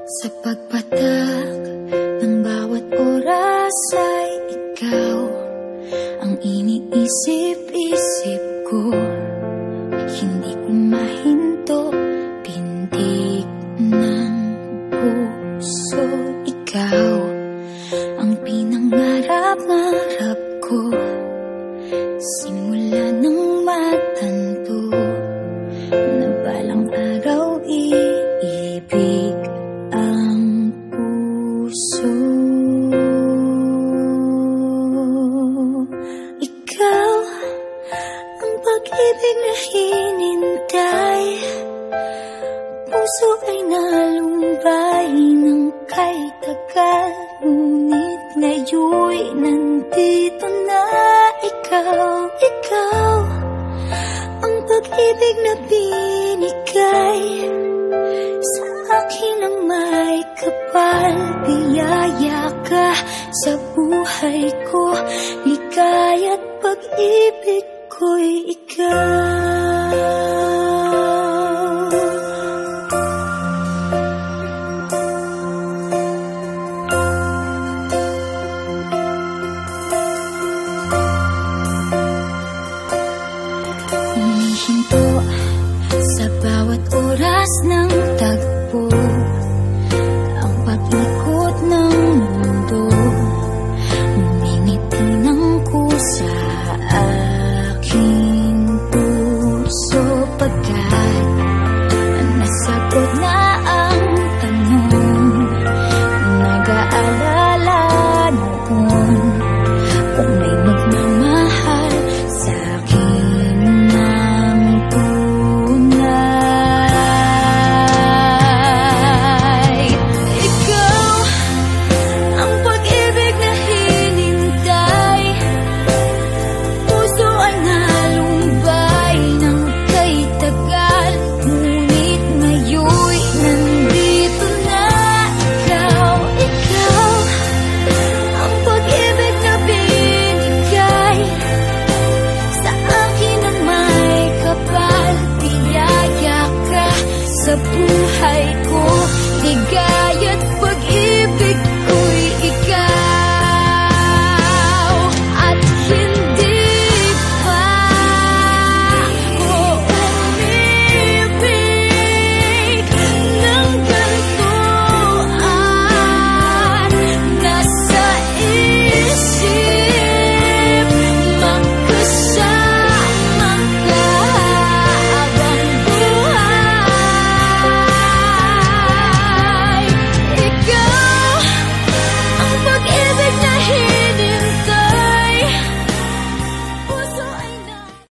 Sa pagpatak ng bawat oras ay ikaw ang iniisip-isip ko. Hindi ko mahinto, pintig ng puso. Ikaw ang pinangarap-ngarap ko, simula ng matanto na balang araw iibig ang puso. Ikaw ang pag-ibig na hinintay, puso ay nalumbay ng kay tagal, ngunit ngayon'y nandito na ikaw. Ikaw ang pag-ibig na binigay sa akin ang may kapal. Biyaya ka sa buhay ko, ligaya't pag-ibig ko'y ikaw. Humihinto sa bawat oras ng tagpo, ang pag-ikot ng mundo, ngumingiti ng kusa aking puso. Pagkat nasagot na ang tanong, nag-aalala noon kung may magmamahal sa'kin ng tunay. Ikaw ang pag-ibig na hinintay, puso ay nalumbay ng kay tagal, ngunit ngayon'y nandito na ikaw. Ikaw ang pag-ibig na binigay sa akin ang may kapal. Biyaya ka sa buhay ko, ligaya't pag-ibig